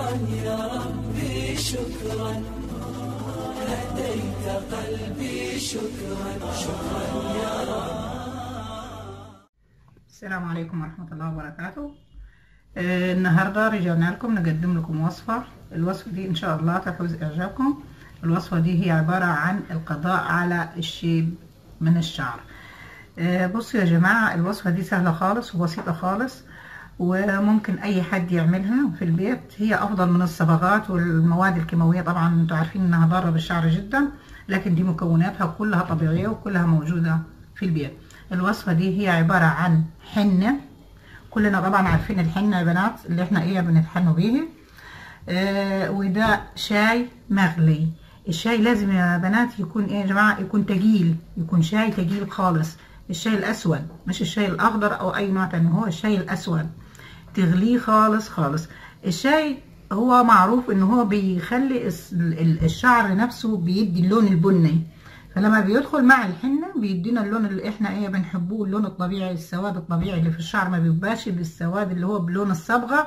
شكرا يا ربي شكرا، هديت قلبي شكرا يا رب. السلام عليكم ورحمة الله وبركاته. النهاردة رجعنا لكم نقدم لكم وصفة. الوصفة دي إن شاء الله تحوز إعجابكم. الوصفة دي هي عبارة عن القضاء على الشيب من الشعر. بصوا يا جماعة، الوصفة دي سهلة خالص وبسيطة خالص، وممكن أي حد يعملها في البيت. هي أفضل من الصبغات والمواد الكيماوية، طبعا انتوا عارفين إنها ضارة بالشعر جدا، لكن دي مكوناتها كلها طبيعية وكلها موجودة في البيت. الوصفة دي هي عبارة عن حنة. كلنا طبعا عارفين الحنة يا بنات، اللي احنا بنتحنوا بيه. وده شاي مغلي. الشاي لازم يا بنات يكون يا جماعة يكون تقيل، يكون شاي تقيل خالص. الشاي الأسود مش الشاي الأخضر أو أي نوع تاني، هو الشاي الأسود تغليه خالص خالص. الشاي هو معروف إن هو بيخلي الشعر نفسه بيدي اللون البني، فلما بيدخل مع الحنة بيدينا اللون اللي احنا بنحبوه، اللون الطبيعي، السواد الطبيعي اللي في الشعر. ما بيبقاش بالسواد اللي هو بلون الصبغة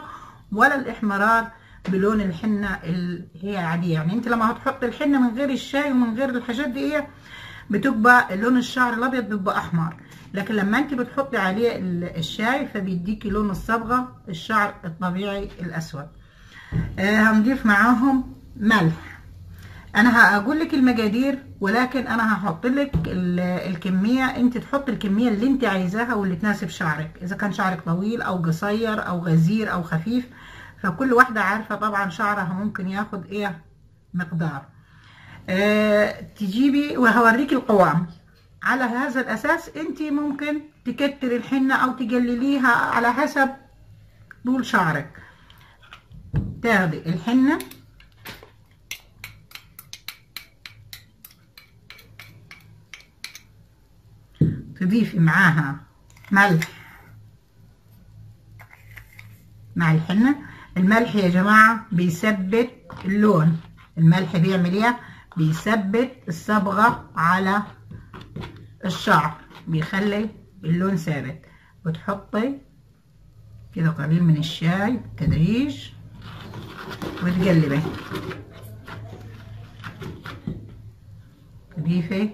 ولا الإحمرار بلون الحنة اللي هي عادية. يعني انت لما هتحط الحنة من غير الشاي ومن غير الحاجات دي بتبقى لون الشعر الابيض بيبقى احمر، لكن لما انت بتحطي عليه الشاي فبيديكي لون الصبغة، الشعر الطبيعي الاسود. هنضيف معاهم ملح. انا هقول لك المقادير، ولكن انا هحط لك الكميه. انت تحط الكميه اللي انت عايزاها واللي تناسب شعرك، اذا كان شعرك طويل او قصير او غزير او خفيف، فكل واحده عارفه طبعا شعرها ممكن ياخد مقدار. تجيبي وهوريك القوام. على هذا الاساس انت ممكن تكتري الحنه او تقلليها على حسب طول شعرك. تاخدي الحنه تضيفي معاها ملح مع الحنة. الملح يا جماعة بيثبت اللون. الملح بيعمل بيثبت الصبغة على الشعر، بيخلي اللون ثابت. بتحطي كده قليل من الشاي بالتدريج وتقلبي. تضيفي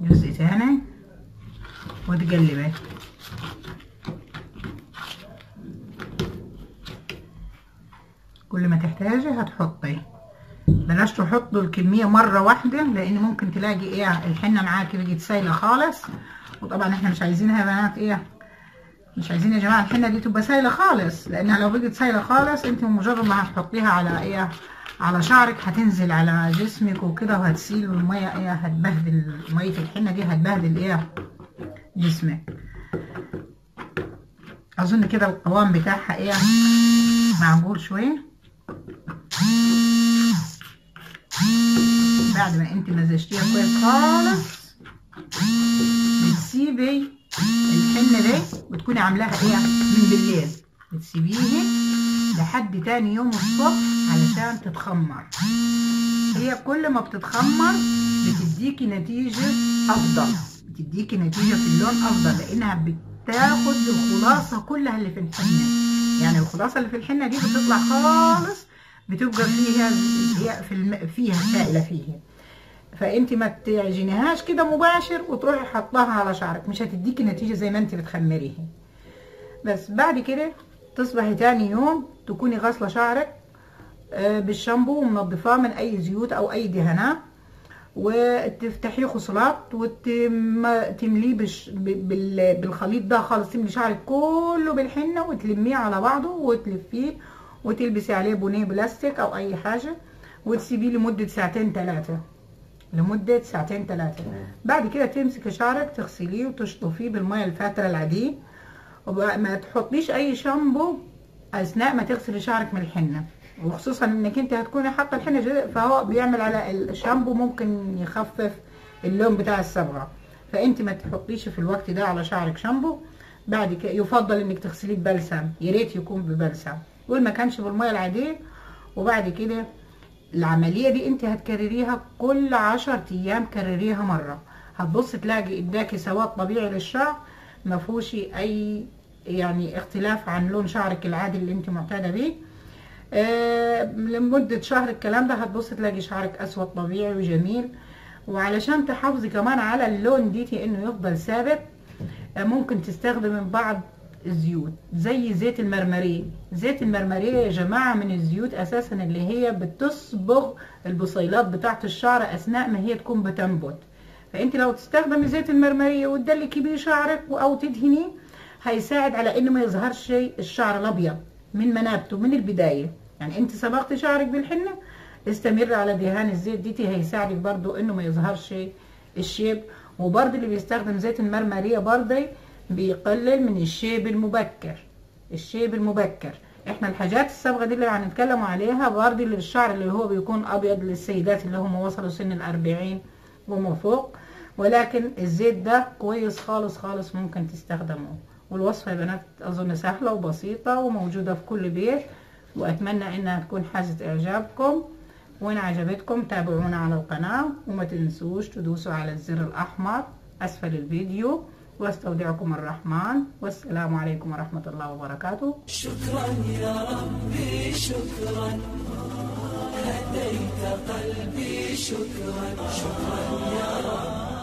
جزء تاني وتقلبي. كل ما تحتاجي هتحطي. بلاش تحطوا الكمية مرة واحدة، لان ممكن تلاقي الحنة معاكي بقت سايلة خالص، وطبعا احنا مش عايزينها يا بنات مش عايزين يا جماعة الحنة دي تبقى سايلة خالص، لانها لو بقت سايلة خالص انت مجرد ما هتحطيها على على شعرك هتنزل على جسمك وكده وهتسيل، والمية هتبهدل. مية الحنة دي هتبهدل جسمك. اظن كده القوام بتاعها معقول شوية. بعد ما انت مزجتيها كويس خالص بتسيبي الحنة دي وتكوني عاملاها من بالليل، بتسيبيها لحد تاني يوم الصبح علشان تتخمر. هي كل ما بتتخمر بتديكي نتيجة افضل، بتديكي نتيجة في اللون افضل، لانها بتاخد الخلاصة كلها اللي في الحنة. يعني الخلاصة اللي في الحنة دي بتطلع خالص، بتبقى فيها سائلة فيها. فانت ما تعجنيهاش كده مباشر وتروحي حطاها على شعرك، مش هتديكي نتيجة زي ما انت بتخمريها. بس بعد كده تصبحي تاني يوم تكوني غاسلة شعرك بالشامبو ومنضفاه من اي زيوت او اي دهانات، وتفتحيه خصلات وتمليه بالخليط ده خالص. تملي شعرك كله بالحنة وتلميه على بعضه وتلفيه وتلبسي عليه بونيه بلاستيك او اي حاجة وتسيبيه لمدة ساعتين ثلاثة. بعد كده تمسكي شعرك تغسليه وتشطفيه بالمية الفاترة العادية، وما تحطيش اي شامبو اثناء ما تغسلي شعرك من الحنة، وخصوصا انك انت هتكوني حاطه الحنة فهو بيعمل على الشامبو ممكن يخفف اللون بتاع الصبغة. فانت ما تحطيش في الوقت ده على شعرك شامبو. بعد كده يفضل انك تغسليه ببلسم، يا ريت يكون ببلسم، وما كانش بالميه العاديه. وبعد كده العمليه دي انت هتكرريها كل 10 ايام، كرريها مره، هتبص تلاقي اداكي سواد طبيعي للشعر، ما فيهوش اي اختلاف عن لون شعرك العادي اللي انت معتاده بيه. لمدة شهر الكلام ده هتبص تلاقي شعرك اسود طبيعي وجميل. وعلشان تحافظي كمان على اللون ديتي انه يفضل ثابت، ممكن تستخدمي بعض الزيوت زي زيت المرمرية. زيت المرمرية يا جماعة من الزيوت اساسا اللي هي بتصبغ البصيلات بتاعت الشعر اثناء ما هي تكون بتنبت. فانت لو تستخدمي زيت المرمرية وتدلكي بيه شعرك او تدهنيه، هيساعد على انه ما يظهرش الشعر الابيض من منابته من البداية. يعني انت صبغتي شعرك بالحنة، استمر على دهان الزيت ديتي، هيساعدك برضو انه ما يظهرش الشيب. وبرضو اللي بيستخدم زيت المرمرية برضو بيقلل من الشيب المبكر. الشيب المبكر احنا الحاجات الصبغة دي اللي هنتكلموا عليها برضو للشعر اللي هو بيكون ابيض للسيدات اللي هم وصلوا سن ال40 وما فوق. ولكن الزيت ده كويس خالص خالص، ممكن تستخدموه. والوصفة يا بنات اظن سهلة وبسيطة وموجودة في كل بيت، واتمنى انها تكون حازت اعجابكم. وإن عجبتكم تابعونا على القناة، وما تنسوش تدوسوا على الزر الأحمر أسفل الفيديو. واستودعكم الرحمن، والسلام عليكم ورحمة الله وبركاته. شكرا يا ربي شكرا، هديت قلبي شكرا، شكرا يا رب.